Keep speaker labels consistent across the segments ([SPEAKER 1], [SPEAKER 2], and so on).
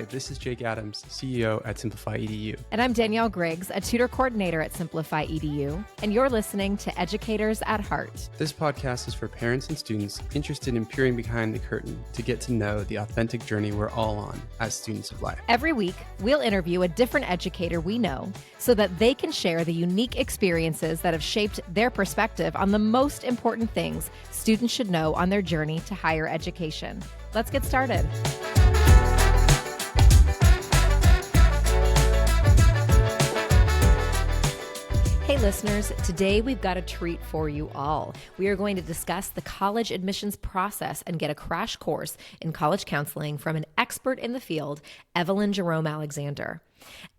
[SPEAKER 1] This is Jake Adams, CEO at Simplified EDU.
[SPEAKER 2] And I'm Danielle Griggs, a tutor coordinator at Simplified EDU, and you're listening to Educators at Heart.
[SPEAKER 1] This podcast is for parents and students interested in peering behind the curtain to get to know the authentic journey we're all on as students of life.
[SPEAKER 2] Every week, we'll interview a different educator we know so that they can share the unique experiences that have shaped their perspective on the most important things students should know on their journey to higher education. Let's get started. Hey listeners, today we've got a treat for you all. We are going to discuss the college admissions process and get a crash course in college counseling from an expert in the field, Evelyn Jerome-Alexander.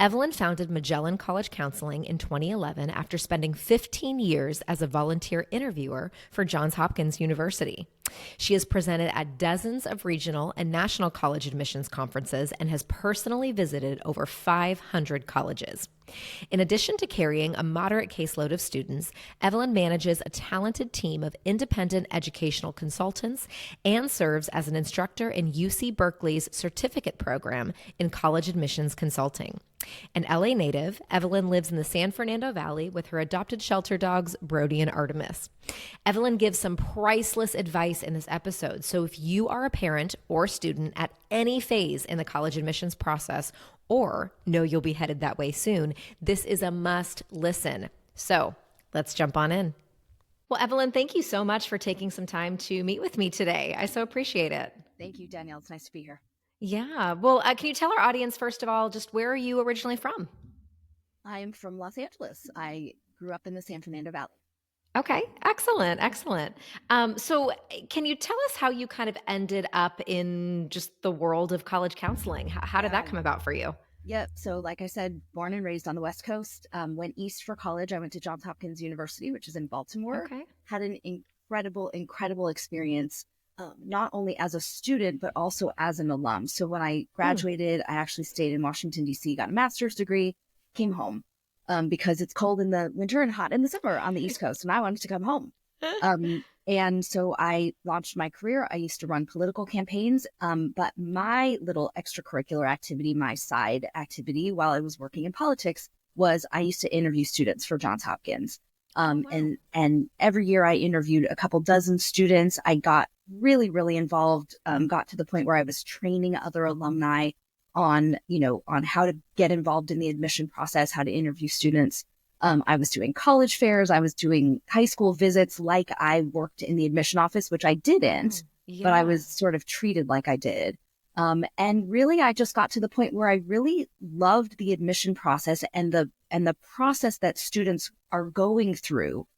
[SPEAKER 2] Evelyn founded Magellan College Counseling in 2011 after spending 15 years as a volunteer interviewer for Johns Hopkins University. She has presented at dozens of regional and national college admissions conferences and has personally visited over 500 colleges. In addition to carrying a moderate caseload of students, Evelyn manages a talented team of independent educational consultants and serves as an instructor in UC Berkeley's certificate program in college admissions consulting. An LA native, Evelyn lives in the San Fernando Valley with her adopted shelter dogs, Brody and Artemis. Evelyn gives some priceless advice in this episode, so if you are a parent or student at any phase in the college admissions process or know you'll be headed that way soon, this is a must listen. So let's jump on in. Well, Evelyn, thank you so much for taking some time to meet with me today. I so appreciate it.
[SPEAKER 3] Thank you, Danielle. It's nice to be here.
[SPEAKER 2] Yeah. Well, can you tell our audience, first of all, just where are you originally from?
[SPEAKER 3] I'm from Los Angeles. I grew up in the San Fernando Valley.
[SPEAKER 2] Okay. Excellent. Excellent. So can you tell us how you kind of ended up in just the world of college counseling? How did that come about for you?
[SPEAKER 3] Yep. So like I said, born and raised on the West Coast, went east for college. I went to Johns Hopkins University, which is in Baltimore.
[SPEAKER 2] Okay.
[SPEAKER 3] Had an incredible experience. Not only as a student, but also as an alum. So when I graduated, I actually stayed in Washington, D.C., got a master's degree, came home because it's cold in the winter and hot in the summer on the East Coast. And I wanted to come home. And so I launched my career. I used to run political campaigns. But my little extracurricular activity, my side activity while I was working in politics was I used to interview students for Johns Hopkins. And every year I interviewed a couple dozen students. I got really involved, got to the point where I was training other alumni on how to get involved in the admission process, how to interview students. I was doing college fairs. I was doing high school visits like I worked in the admission office, which I didn't, but I was sort of treated like I did. And really, I just got to the point where I really loved the admission process and the process that students are going through,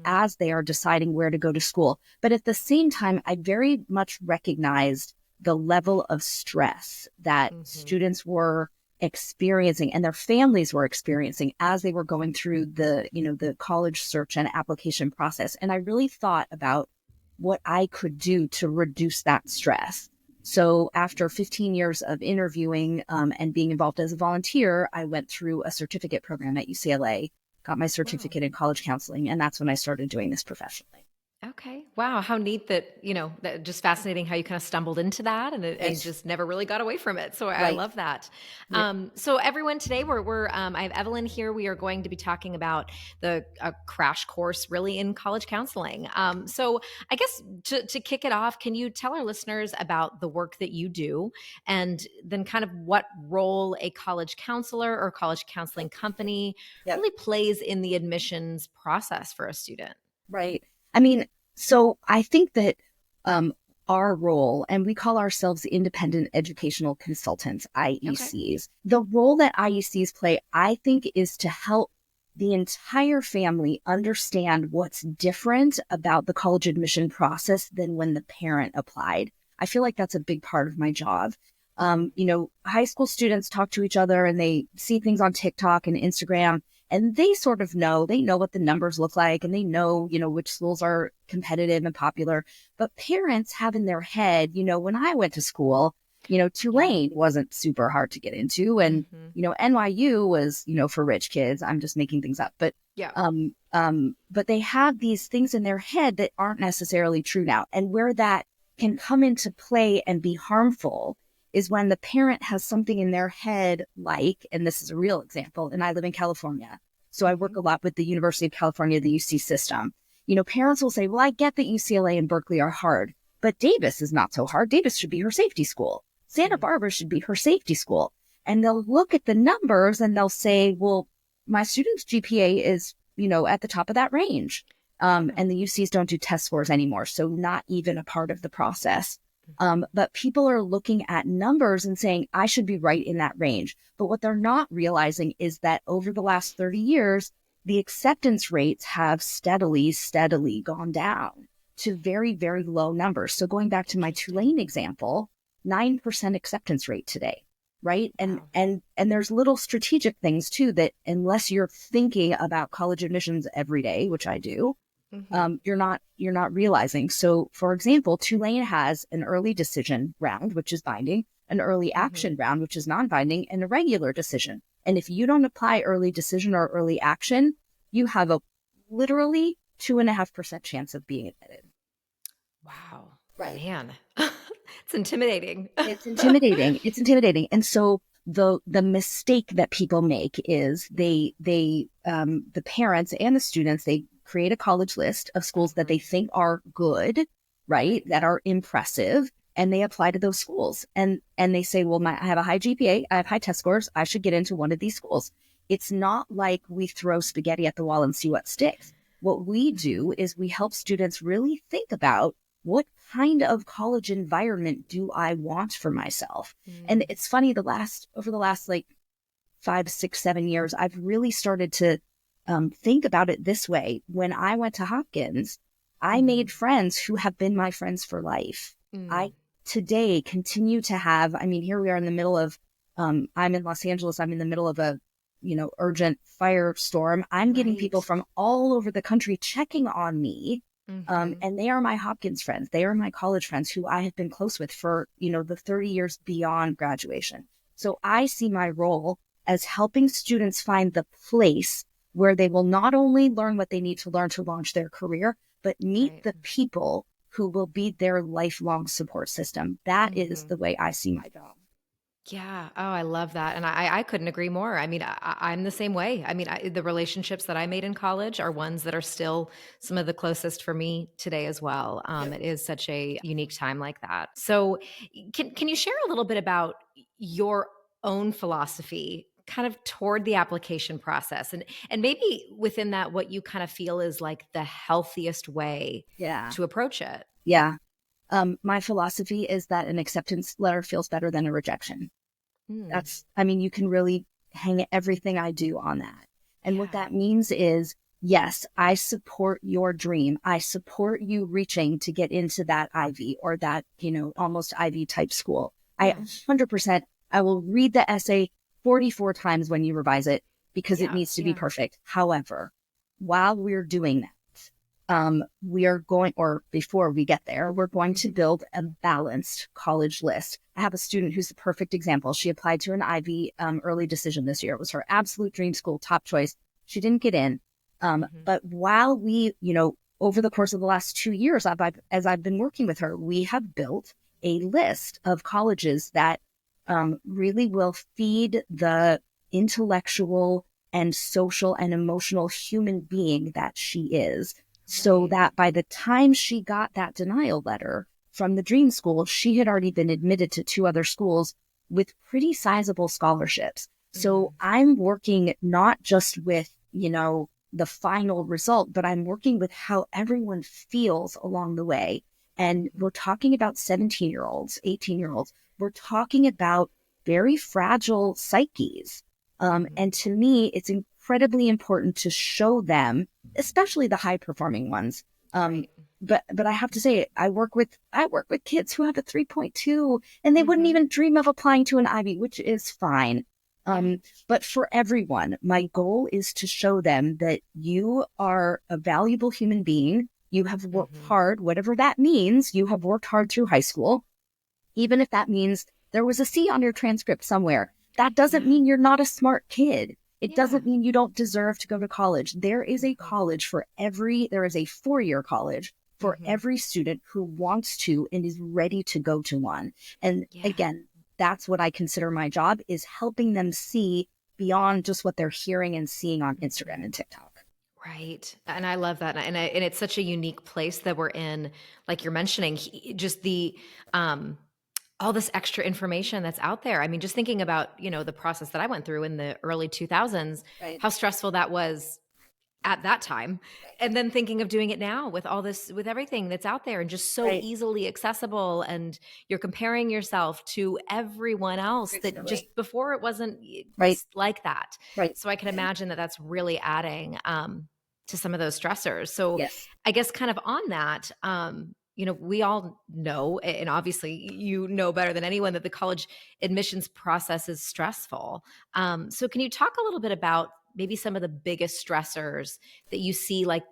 [SPEAKER 3] as they are deciding where to go to school. But at the same time, I very much recognized the level of stress that students were experiencing and their families were experiencing as they were going through the college search and application process. And I really thought about what I could do to reduce that stress. So after 15 years of interviewing and being involved as a volunteer, I went through a certificate program at UCLA, got my certificate in college counseling, and that's when I started doing this professionally.
[SPEAKER 2] Okay. Wow. How neat that, that just fascinating how you kind of stumbled into that and just never really got away from it. So I love that. So everyone, today I have Evelyn here. We are going to be talking about a crash course really in college counseling. So I guess to kick it off, can you tell our listeners about the work that you do and then kind of what role a college counselor or college counseling company really plays in the admissions process for a student?
[SPEAKER 3] Right. I mean, so I think that our role, and we call ourselves independent educational consultants, IECs. Okay. The role that IECs play, I think, is to help the entire family understand what's different about the college admission process than when the parent applied. I feel like that's a big part of my job. High school students talk to each other and they see things on TikTok and Instagram. And they sort of know what the numbers look like and they know, which schools are competitive and popular. But parents have in their head, when I went to school, Tulane wasn't super hard to get into. And, NYU was, for rich kids. I'm just making things up. But but they have these things in their head that aren't necessarily true now. And where that can come into play and be harmful is when the parent has something in their head like, and this is a real example, and I live in California, so I work a lot with the University of California, the UC system. Parents will say, well, I get that UCLA and Berkeley are hard, but Davis is not so hard. Davis should be her safety school. Santa Barbara should be her safety school. And they'll look at the numbers and they'll say, well, my student's GPA is, at the top of that range. And the UCs don't do test scores anymore. So not even a part of the process. But people are looking at numbers and saying, I should be right in that range. But what they're not realizing is that over the last 30 years, the acceptance rates have steadily gone down to very, very low numbers. So going back to my Tulane example, 9% acceptance rate today. Right. And there's little strategic things too, that unless you're thinking about college admissions every day, which I do, you're not realizing. So for example, Tulane has an early decision round, which is binding, an early action round, which is non-binding, and a regular decision. And if you don't apply early decision or early action, you have a literally 2.5% chance of being admitted.
[SPEAKER 2] Wow.
[SPEAKER 3] Right.
[SPEAKER 2] Man. It's intimidating.
[SPEAKER 3] It's intimidating. And so the mistake that people make is the parents and the students, they create a college list of schools that they think are good, right? That are impressive. And they apply to those schools and they say, well, I have a high GPA, I have high test scores, I should get into one of these schools. It's not like we throw spaghetti at the wall and see what sticks. What we do is we help students really think about, what kind of college environment do I want for myself? And it's funny, over the last like 5, 6, 7 years, I've really started to think about it this way. When I went to Hopkins, I made friends who have been my friends for life. I today continue to have, here we are in the middle of, I'm in Los Angeles, I'm in the middle of a, urgent firestorm. I'm getting people from all over the country checking on me. And they are my Hopkins friends. They are my college friends who I have been close with for, the 30 years beyond graduation. So I see my role as helping students find the place where they will not only learn what they need to learn to launch their career, but meet the people who will be their lifelong support system. That is the way I see my job.
[SPEAKER 2] Yeah. Oh, I love that. And I couldn't agree more. I'm the same way. The relationships that I made in college are ones that are still some of the closest for me today as well. It is such a unique time like that. So can you share a little bit about your own philosophy kind of toward the application process and maybe within that, what you kind of feel is like the healthiest way to approach it?
[SPEAKER 3] Yeah. My philosophy is that an acceptance letter feels better than a rejection. You can really hang everything I do on that. And what that means is, yes, I support your dream. I support you reaching to get into that Ivy or that, almost Ivy type school. I 100%, I will read the essay 44 times when you revise it because it needs to be perfect. However, while we're doing that, we are going, or before we get there, we're going to build a balanced college list. I have a student who's the perfect example. She applied to an Ivy early decision this year. It was her absolute dream school, top choice. She didn't get in. But while we, over the course of the last 2 years, as I've been working with her, we have built a list of colleges that really will feed the intellectual and social and emotional human being that she is. So that by the time she got that denial letter from the dream school, she had already been admitted to 2 other schools with pretty sizable scholarships. So I'm working not just with, the final result, but I'm working with how everyone feels along the way. And we're talking about 17-year-olds, 18-year-olds. We're talking about very fragile psyches. And to me, it's incredibly important to show them, especially the high performing ones. But I have to say, I work with kids who have a 3.2 and they wouldn't even dream of applying to an Ivy, which is fine. But for everyone, my goal is to show them that you are a valuable human being. You have worked hard, whatever that means. You have worked hard through high school, even if that means there was a C on your transcript somewhere. That doesn't mean you're not a smart kid. It doesn't mean you don't deserve to go to college. There is a college there is a 4-year college for every student who wants to and is ready to go to one. And again, that's what I consider my job, is helping them see beyond just what they're hearing and seeing on Instagram and TikTok.
[SPEAKER 2] Right. And I love that. And it's such a unique place that we're in, like you're mentioning, just the, all this extra information that's out there. I mean, just thinking about, the process that I went through in the early 2000s,
[SPEAKER 3] Right.
[SPEAKER 2] how stressful that was at that time. And then thinking of doing it now with all this, with everything that's out there and just so
[SPEAKER 3] Right.
[SPEAKER 2] easily accessible. And you're comparing yourself to everyone else that just before it wasn't
[SPEAKER 3] Right.
[SPEAKER 2] like that.
[SPEAKER 3] Right.
[SPEAKER 2] So I can imagine that that's really adding to some of those stressors. So
[SPEAKER 3] Yes.
[SPEAKER 2] I guess kind of on that, we all know, and obviously you know better than anyone, that the college admissions process is stressful. So can you talk a little bit about maybe some of the biggest stressors that you see, like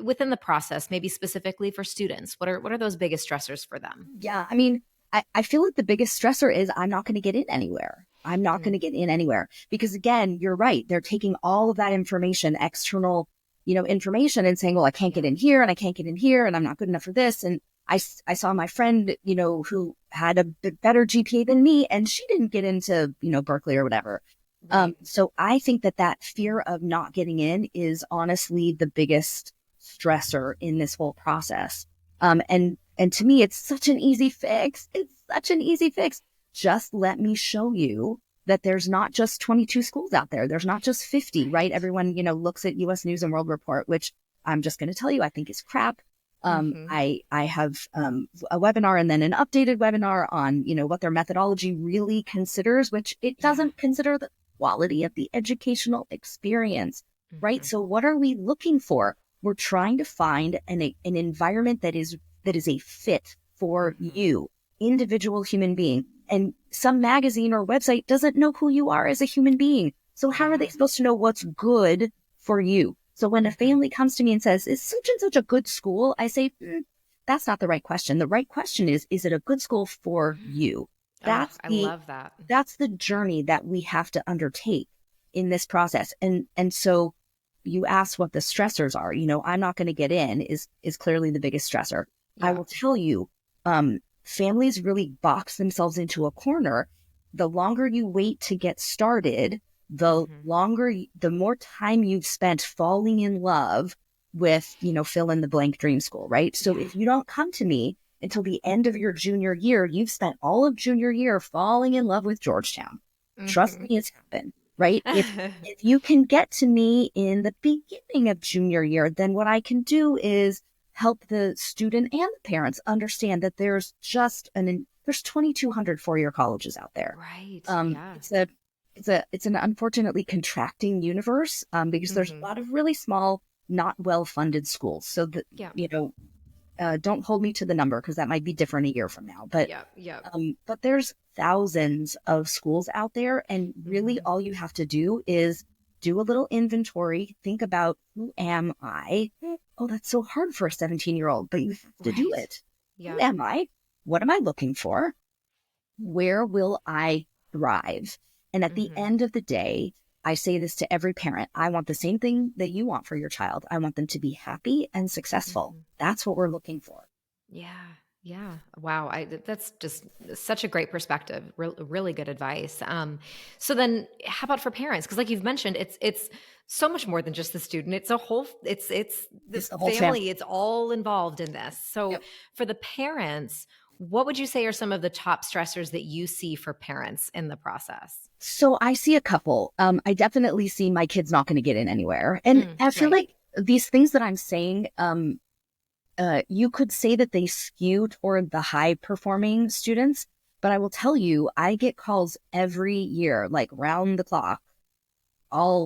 [SPEAKER 2] within the process, maybe specifically for students? What are those biggest stressors for them?
[SPEAKER 3] Yeah. I mean, I feel like the biggest stressor is I'm not going to get in anywhere. I'm not going to get in anywhere because, again, you're right. They're taking all of that information, external, information, and saying, well, I can't get in here and I can't get in here and I'm not good enough for this. And I saw my friend, who had a bit better GPA than me, and she didn't get into, Berkeley or whatever.
[SPEAKER 2] Right.
[SPEAKER 3] So I think that fear of not getting in is honestly the biggest stressor in this whole process. And to me, it's such an easy fix. It's such an easy fix. Just let me show you that there's not just 22 schools out there. There's not just 50, right? Everyone, looks at US News and World Report, which I'm just going to tell you, I think is crap. I have a webinar and then an updated webinar on, what their methodology really considers, which it doesn't consider the quality of the educational experience, right? So what are we looking for? We're trying to find an environment that is a fit for you, individual human being. And some magazine or website doesn't know who you are as a human being. So how are they supposed to know what's good for you? So when a family comes to me and says, is such and such a good school? I say, that's not the right question. The right question is it a good school for you?
[SPEAKER 2] I love that.
[SPEAKER 3] That's the journey that we have to undertake in this process. And so you asked what the stressors are. I'm not going to get in is clearly the biggest stressor. Yeah. I will tell you, families really box themselves into a corner. The longer you wait to get started, the more time you've spent falling in love with, fill in the blank dream school, right? So if you don't come to me until the end of your junior year, you've spent all of junior year falling in love with Georgetown. Trust me, it's happened, right? If you can get to me in the beginning of junior year, then what I can do is help the student and the parents understand that there's there's 2,200 four-year colleges out there.
[SPEAKER 2] Right.
[SPEAKER 3] It's an unfortunately contracting universe because there's a lot of really small, not well-funded schools. So don't hold me to the number because that might be different a year from now. But but there's thousands of schools out there, and really all you have to do is do a little inventory. Think about, who am I? Oh, that's so hard for a 17-year-old, but you have to do it. Yeah. Who am I? What am I looking for? Where will I thrive? And at the end of the day, I say this to every parent. I want the same thing that you want for your child. I want them to be happy and successful. That's what we're looking for.
[SPEAKER 2] Yeah. Yeah. Wow. That's just such a great perspective. Really good advice. So then how about for parents? Because like you've mentioned, it's so much more than just the student. It's a whole, it's this
[SPEAKER 3] the whole
[SPEAKER 2] family. It's all involved in this. So for the parents, what would you say are some of the top stressors that you see for parents in the process?
[SPEAKER 3] So I see a couple. I definitely see my kid's not going to get in anywhere. And I feel like these things that I'm saying, you could say that they skew toward the high performing students, but I will tell you, I get calls every year, like round the clock,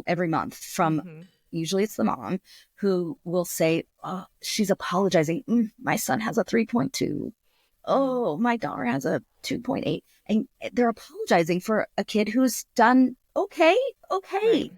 [SPEAKER 3] every month from usually it's the mom who will say, oh, she's apologizing. My son has a 3.2. Oh, my daughter has a 2.8. And they're apologizing for a kid who's done okay. Right.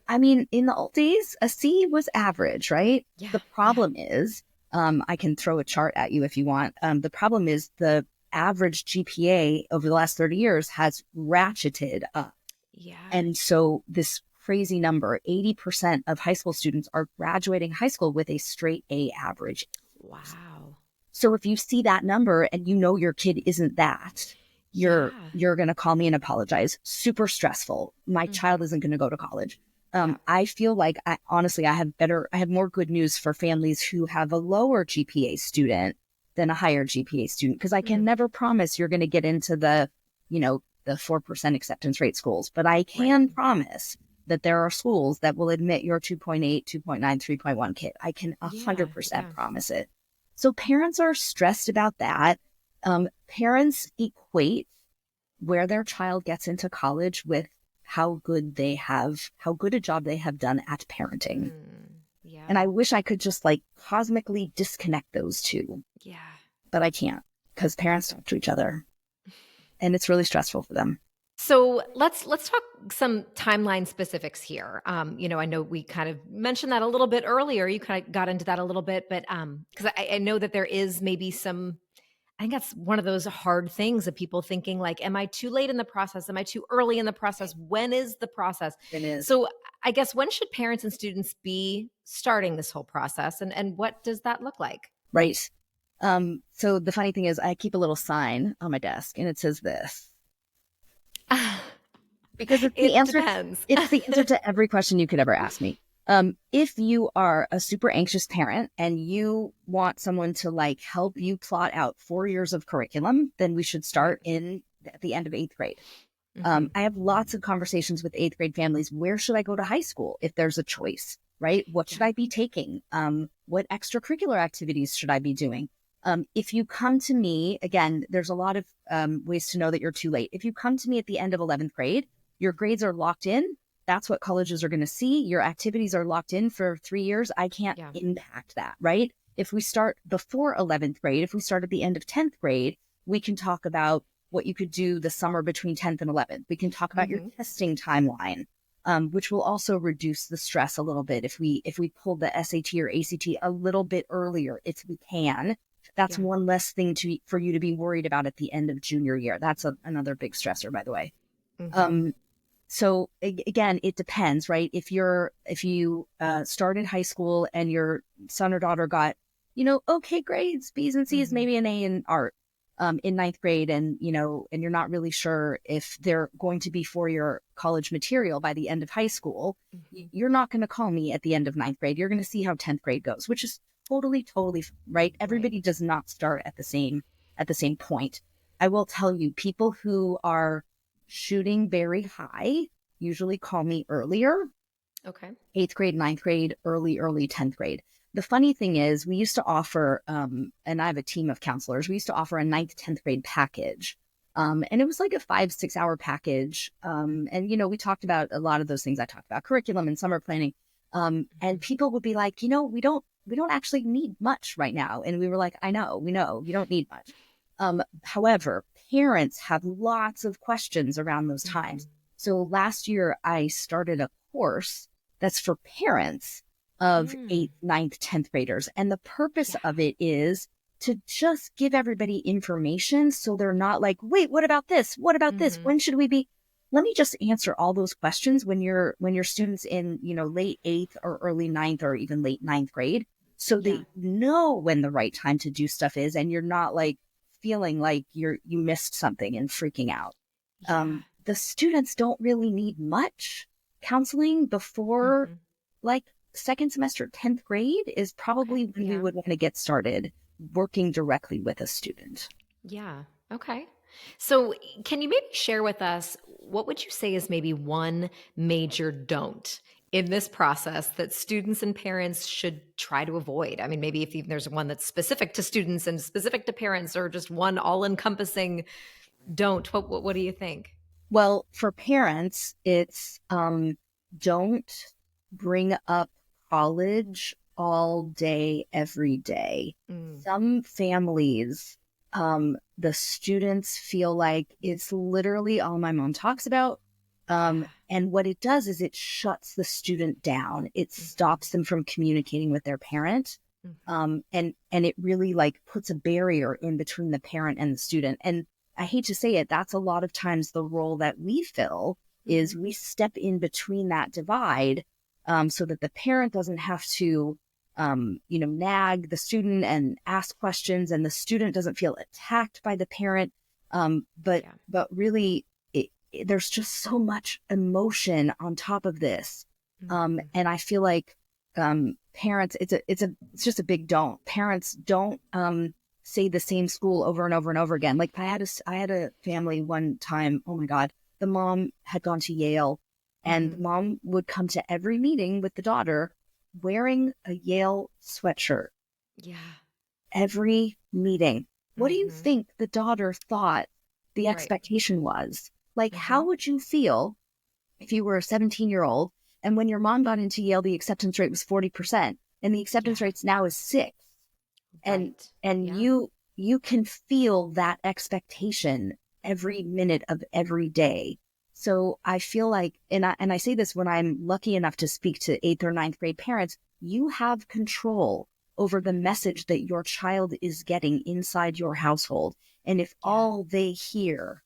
[SPEAKER 3] I mean, in the old days, a C was average, right? Yeah. The problem is, I can throw a chart at you if you want. The problem is the average GPA over the last 30 years has ratcheted up. Yeah. And so this crazy number, 80% of high school students are graduating high school with a straight A average.
[SPEAKER 2] Wow.
[SPEAKER 3] So if you see that number and you know your kid isn't that, you're going to call me and apologize. Super stressful. My child isn't going to go to college. I feel like I have more good news for families who have a lower GPA student than a higher GPA student, because I can never promise you're going to get into the 4% acceptance rate schools, but I can promise that there are schools that will admit your 2.8, 2.9, 3.1 kid. I can 100% promise it. So parents are stressed about that. Parents equate where their child gets into college with how good a job they have done at parenting. And I wish I could just like cosmically disconnect those two. Yeah. But I can't, because parents talk to each other and it's really stressful for them.
[SPEAKER 2] So let's talk some timeline specifics here. I know we kind of mentioned that a little bit earlier. You kind of got into that a little bit, but because I know that there is maybe some, I think that's one of those hard things of people thinking like, am I too late in the process? Am I too early in the process? When is the process?
[SPEAKER 3] It is.
[SPEAKER 2] So I guess when should parents and students be starting this whole process, and what does that look like?
[SPEAKER 3] Right. So the funny thing is I keep a little sign on my desk and it says this. Because it's the answer. It's the answer to every question you could ever ask me. If you are a super anxious parent and you want someone to like help you plot out 4 years of curriculum, then we should start at the end of 8th grade. I have lots of conversations with 8th grade families. Where should I go to high school if there's a choice, right? What should I be taking? What extracurricular activities should I be doing? If you come to me, again, there's a lot of ways to know that you're too late. If you come to me at the end of 11th grade, your grades are locked in. That's what colleges are going to see. Your activities are locked in for 3 years. I can't impact that, right? If we start before 11th grade, if we start at the end of 10th grade, we can talk about what you could do the summer between 10th and 11th. We can talk about your testing timeline, which will also reduce the stress a little bit if we pull the SAT or ACT a little bit earlier, if we can. That's one less thing for you to be worried about at the end of junior year. That's another big stressor, by the way. So again, it depends, right? If you started high school and your son or daughter got, okay grades, B's and C's, maybe an A in art in 9th grade, and you're not really sure if they're going to be for your college material by the end of high school, you're not going to call me at the end of 9th grade. You're going to see how 10th grade goes, which is totally right. Everybody does not start at the same point. I will tell you, people who are shooting very high usually call me earlier. Okay. 8th grade, 9th grade, early 10th grade. The funny thing is we used to offer, and I have a team of counselors, we used to offer a 9th, 10th grade package. And it was like a 5-6 hour package. And, we talked about a lot of those things. I talked about curriculum and summer planning. And people would be like, we don't actually need much right now. And we were like, we know, you don't need much. However, parents have lots of questions around those times. So last year I started a course that's for parents of 8th, 9th, 10th graders. And the purpose of it is to just give everybody information so they're not like, wait, what about this? What about this? When should we be? Let me just answer all those questions when your students in, late 8th or early 9th or even late 9th grade. So they know when the right time to do stuff is, and you're not like feeling like you missed something and freaking out. The students don't really need much counseling before like second semester, 10th grade is probably when we would want to get started working directly with a student. Yeah. Okay.
[SPEAKER 2] So can you maybe share with us, what would you say is maybe one major don't in this process that students and parents should try to avoid? I mean, maybe if even there's one that's specific to students and specific to parents, or just one all-encompassing don't, what do you think?
[SPEAKER 3] Well, for parents, it's don't bring up college all day, every day. Some families, the students feel like it's literally all my mom talks about. And what it does is it shuts the student down. It stops them from communicating with their parent. And it really like puts a barrier in between the parent and the student. And I hate to say it, that's a lot of times the role that we fill is we step in between that divide, so that the parent doesn't have to, nag the student and ask questions, and the student doesn't feel attacked by the parent. But really, there's just so much emotion on top of this. And I feel like parents, it's just a big don't. Parents don't say the same school over and over and over again. Like I had a family one time, oh my God, the mom had gone to Yale, and the mom would come to every meeting with the daughter wearing a Yale sweatshirt.
[SPEAKER 2] Yeah.
[SPEAKER 3] Every meeting. What do you think the daughter thought the expectation was? Like, how would you feel if you were a 17-year-old and when your mom got into Yale, the acceptance rate was 40% and the acceptance rates now is 6%. And you can feel that expectation every minute of every day. So I feel like, and I say this when I'm lucky enough to speak to 8th or 9th grade parents, you have control over the message that your child is getting inside your household. And if all they hear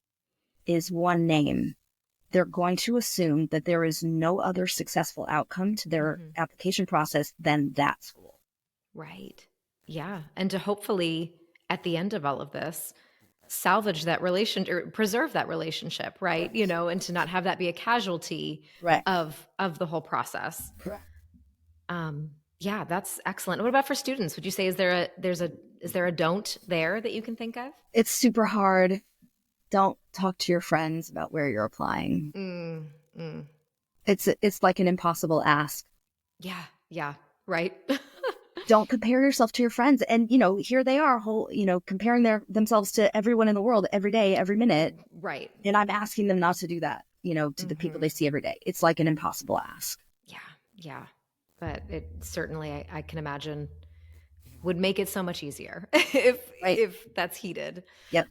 [SPEAKER 3] is one name, they're going to assume that there is no other successful outcome to their application process than that school.
[SPEAKER 2] Right. Yeah. And to hopefully, at the end of all of this, salvage that relationship or preserve that relationship, right? You know, and to not have that be a casualty of the whole process.
[SPEAKER 3] Correct.
[SPEAKER 2] Yeah, that's excellent. What about for students? Would you say is there a don't there that you can think of?
[SPEAKER 3] It's super hard. Don't talk to your friends about where you're applying. It's like an impossible ask.
[SPEAKER 2] Yeah, right.
[SPEAKER 3] Don't compare yourself to your friends. And, you know, here they are, comparing themselves to everyone in the world every day, every minute.
[SPEAKER 2] Right.
[SPEAKER 3] And I'm asking them not to do that, to the people they see every day. It's like an impossible ask.
[SPEAKER 2] Yeah. But it certainly, I can imagine, would make it so much easier if that's heeded.
[SPEAKER 3] Yep.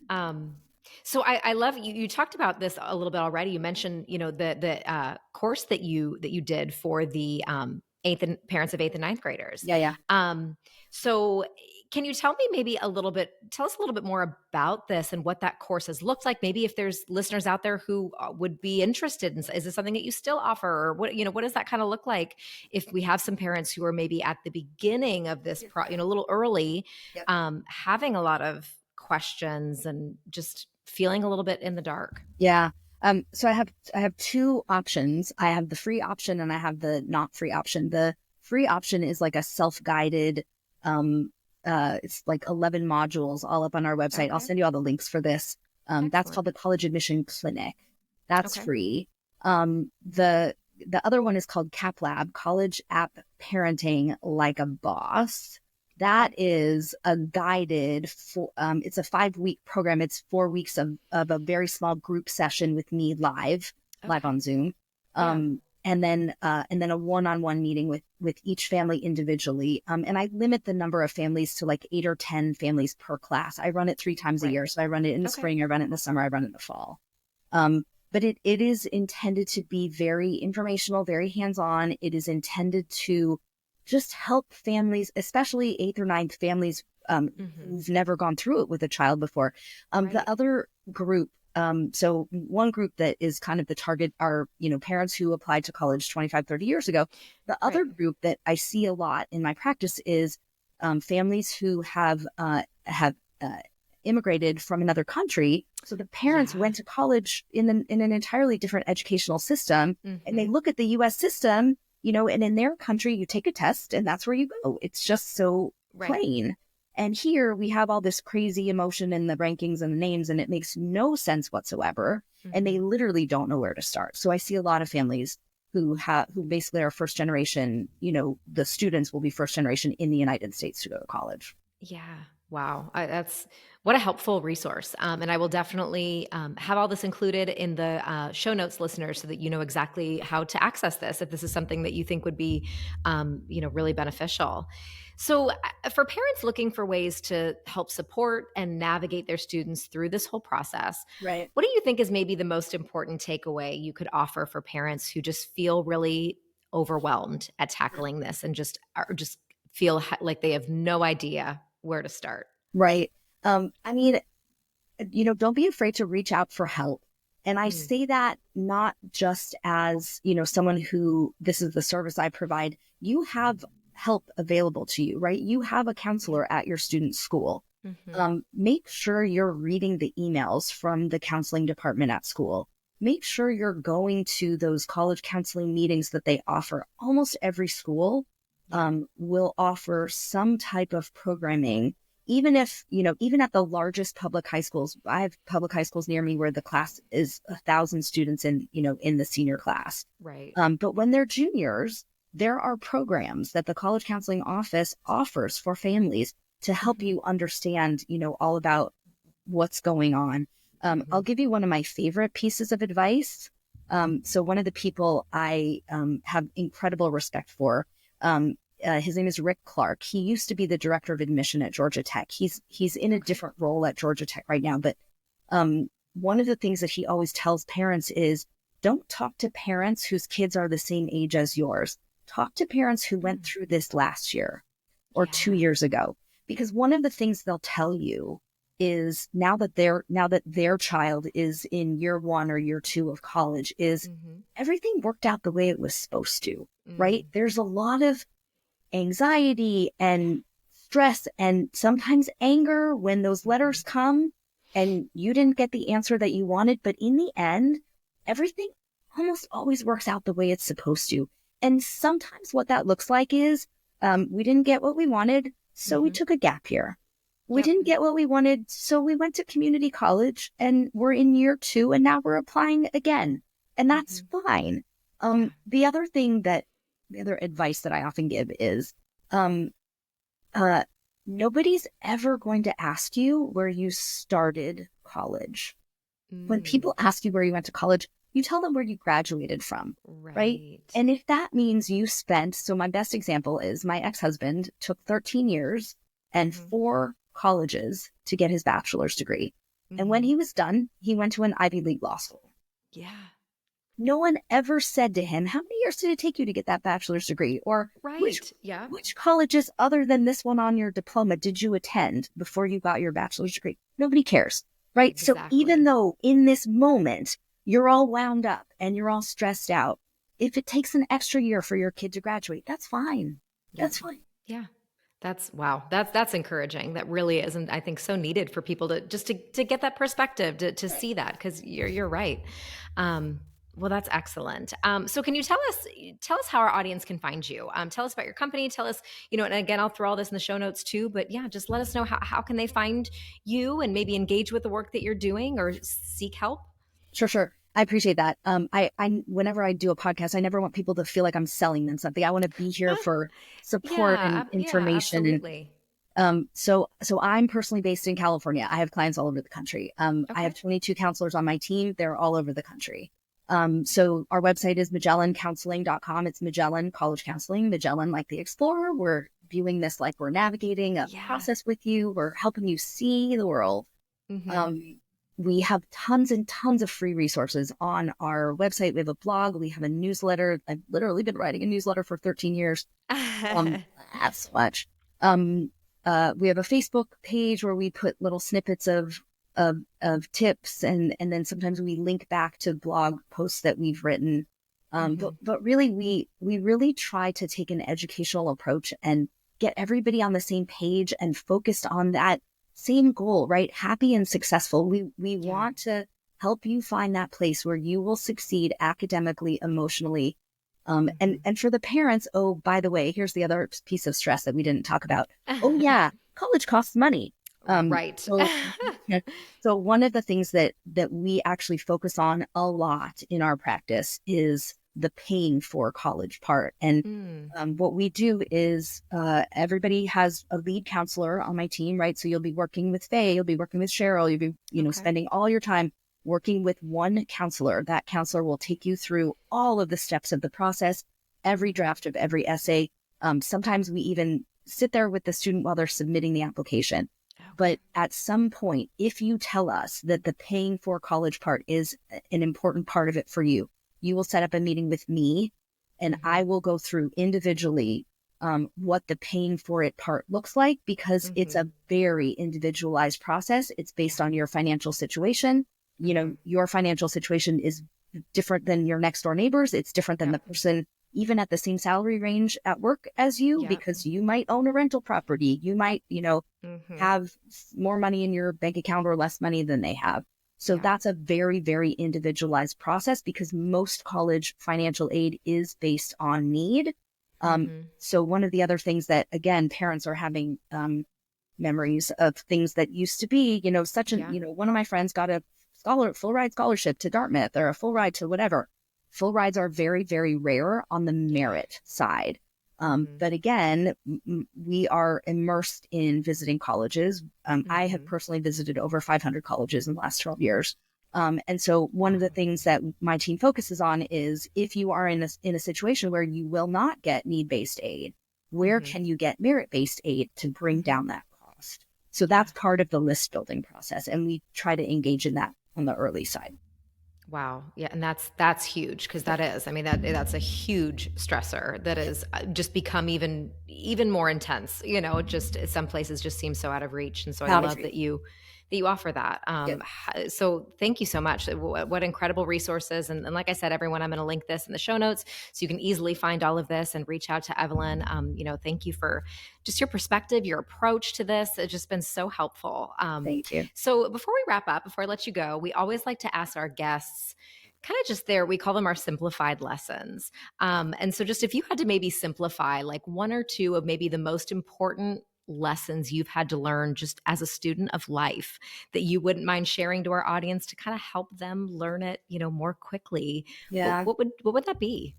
[SPEAKER 2] So I love you talked about this a little bit already. You mentioned, the course that you did for the parents of 8th and 9th graders.
[SPEAKER 3] Yeah.
[SPEAKER 2] So can you tell us a little bit more about this and what that course has looked like? Maybe if there's listeners out there who would be interested in, is this something that you still offer, or what does that kind of look like if we have some parents who are maybe at the beginning of this, a little early, having a lot of questions and just feeling a little bit in the dark?
[SPEAKER 3] Yeah. So I have two options. I have the free option and I have the not free option. The free option is like a self-guided, it's like 11 modules all up on our website. Okay. I'll send you all the links for this. That's called the College Admission Clinic. That's free. The other one is called CAP Lab, College App Parenting Like a Boss. That is a guided, it's a 5-week program. It's 4 weeks of a very small group session with me live on Zoom. And then a one-on-one meeting with each family individually. And I limit the number of families to like 8 or 10 families per class. I run it 3 times a year. So I run it in the spring, I run it in the summer, I run it in the fall. But it is intended to be very informational, very hands-on. It is intended to just help families, especially 8th or 9th families who've never gone through it with a child before. The other group, so one group that is kind of the target are, parents who applied to college 25, 30 years ago. The other group that I see a lot in my practice is families who have immigrated from another country. So the parents went to college in an entirely different educational system, and they look at the U.S. system, and in their country, you take a test and that's where you go. It's just so plain. And here we have all this crazy emotion in the rankings and the names, and it makes no sense whatsoever. And they literally don't know where to start. So I see a lot of families who basically are first generation, the students will be first generation in the United States to go to college.
[SPEAKER 2] Yeah. Wow. That's what a helpful resource. And I will definitely have all this included in the show notes, listeners, so that you know exactly how to access this if this is something that you think would be, really beneficial. So for parents looking for ways to help support and navigate their students through this whole process, what do you think is maybe the most important takeaway you could offer for parents who just feel really overwhelmed at tackling this and just feel like they have no idea where to start?
[SPEAKER 3] Right. Don't be afraid to reach out for help. And I say that not just as, someone who this is the service I provide. You have help available to you, right? You have a counselor at your student's school. Make sure you're reading the emails from the counseling department at school. Make sure you're going to those college counseling meetings that they offer. Almost every school will offer some type of programming, even if, even at the largest public high schools. I have public high schools near me where the class is 1,000 students in the senior class.
[SPEAKER 2] Right.
[SPEAKER 3] But when they're juniors, there are programs that the college counseling office offers for families to help you understand, all about what's going on. I'll give you one of my favorite pieces of advice. So one of the people I have incredible respect for, his name is Rick Clark. He used to be the director of admission at Georgia Tech. He's in a different role at Georgia Tech right now. But one of the things that he always tells parents is, don't talk to parents whose kids are the same age as yours. Talk to parents who went through this last year or 2 years ago. Because one of the things they'll tell you is now that their child is in year 1 or year 2 of college is everything worked out the way it was supposed to, right? There's a lot of anxiety and stress and sometimes anger when those letters come and you didn't get the answer that you wanted. But in the end, everything almost always works out the way it's supposed to. And sometimes what that looks like is we didn't get what we wanted, so we took a gap year. We didn't get what we wanted, so we went to community college and we're in year 2 and now we're applying again. And that's fine. The other advice that I often give is nobody's ever going to ask you where you started college. When people ask you where you went to college, you tell them where you graduated from, right? And if that means so my best example is my ex-husband took 13 years and 4 colleges to get his bachelor's degree. And when he was done, he went to an Ivy League law school.
[SPEAKER 2] Yeah.
[SPEAKER 3] No one ever said to him, how many years did it take you to get that bachelor's degree? Or which colleges other than this one on your diploma did you attend before you got your bachelor's degree? Nobody cares, right? Exactly. So even though in this moment, you're all wound up and you're all stressed out, if it takes an extra year for your kid to graduate, that's fine. That's fine.
[SPEAKER 2] Yeah. That's encouraging. That really is. And I think so needed for people to just to get that perspective, to see that, because you're right. Well, that's excellent. So can you tell us how our audience can find you? Tell us about your company. Tell us, and again, I'll throw all this in the show notes too, but yeah, just let us know how can they find you and maybe engage with the work that you're doing or seek help?
[SPEAKER 3] Sure. I appreciate that. I whenever I do a podcast, I never want people to feel like I'm selling them something. I want to be here for support and information.
[SPEAKER 2] Yeah, absolutely.
[SPEAKER 3] So I'm personally based in California. I have clients all over the country. I have 22 counselors on my team. They're all over the country. So our website is magellancounseling.com. It's Magellan College Counseling, Magellan like the explorer. We're viewing this like we're navigating a process with you. We're helping you see the world. We have tons and tons of free resources on our website. We have a blog. We have a newsletter. I've literally been writing a newsletter for 13 years. That's so much. We have a Facebook page where we put little snippets of tips, and then sometimes we link back to blog posts that we've written. But really, we really try to take an educational approach and get everybody on the same page and focused on that same goal, right? Happy and successful. We want to help you find that place where you will succeed academically, emotionally. And for the parents, oh, by the way, here's the other piece of stress that we didn't talk about. Oh yeah, college costs money.
[SPEAKER 2] Right.
[SPEAKER 3] So one of the things that we actually focus on a lot in our practice is the paying for college part. And what we do is everybody has a lead counselor on my team, right? So you'll be working with Faye, you'll be working with Cheryl, you'll be spending all your time working with one counselor. That counselor will take you through all of the steps of the process, every draft of every essay. Sometimes we even sit there with the student while they're submitting the application. But at some point, if you tell us that the paying for college part is an important part of it for you, you will set up a meeting with me and I will go through individually what the paying for it part looks like, because it's a very individualized process. It's based on your financial situation. Your financial situation is different than your next door neighbors. It's different than the person, even at the same salary range at work as you, because you might own a rental property. You might, have more money in your bank account or less money than they have. So that's a very, very individualized process, because most college financial aid is based on need. So one of the other things that, again, parents are having memories of things that used to be, one of my friends got a full ride scholarship to Dartmouth, or a full ride to whatever. Full rides are very, very rare on the merit side. But again, we are immersed in visiting colleges. I have personally visited over 500 colleges in the last 12 years. And so one of the things that my team focuses on is, if you are in a situation where you will not get need-based aid, where can you get merit-based aid to bring down that cost? So that's part of the list building process. And we try to engage in that on the early side.
[SPEAKER 2] Wow. Yeah. And that's huge, because that's a huge stressor that has just become even more intense, just some places just seem so out of reach. And so I love that you offer that. So thank you so much. What incredible resources. And like I said, everyone, I'm going to link this in the show notes so you can easily find all of this and reach out to Evelyn. Thank you for just your perspective, your approach to this. It's just been so helpful.
[SPEAKER 3] Thank you.
[SPEAKER 2] So before we wrap up, before I let you go, we always like to ask our guests kind of just we call them our simplified lessons. And so just if you had to maybe simplify like one or two of maybe the most important lessons you've had to learn just as a student of life that you wouldn't mind sharing to our audience to kind of help them learn it, more quickly.
[SPEAKER 3] Yeah.
[SPEAKER 2] What would that be?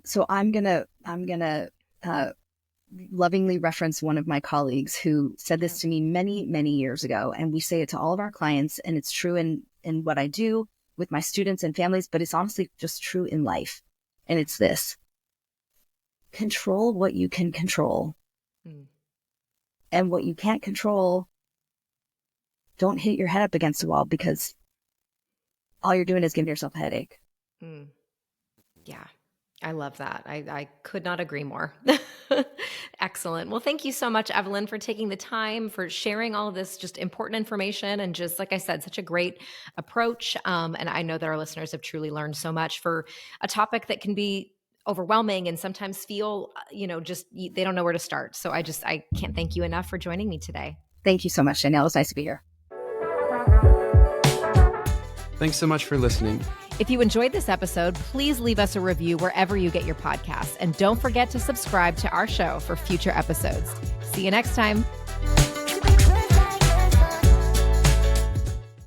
[SPEAKER 3] So I'm gonna lovingly reference one of my colleagues who said this to me many, many years ago. And we say it to all of our clients, and it's true in what I do with my students and families, but it's honestly just true in life. And it's this: control what you can control. And what you can't control, don't hit your head up against the wall, because all you're doing is giving yourself a headache.
[SPEAKER 2] Yeah, I love that. I could not agree more. Excellent. Well, thank you so much, Evelyn, for taking the time, for sharing all of this just important information, and just, like I said, such a great approach. And I know that our listeners have truly learned so much for a topic that can be overwhelming and sometimes feel, they don't know where to start. So I can't thank you enough for joining me today.
[SPEAKER 3] Thank you so much, Danielle. It was nice to be here.
[SPEAKER 1] Thanks so much for listening.
[SPEAKER 2] If you enjoyed this episode, please leave us a review wherever you get your podcasts. And don't forget to subscribe to our show for future episodes. See you next time.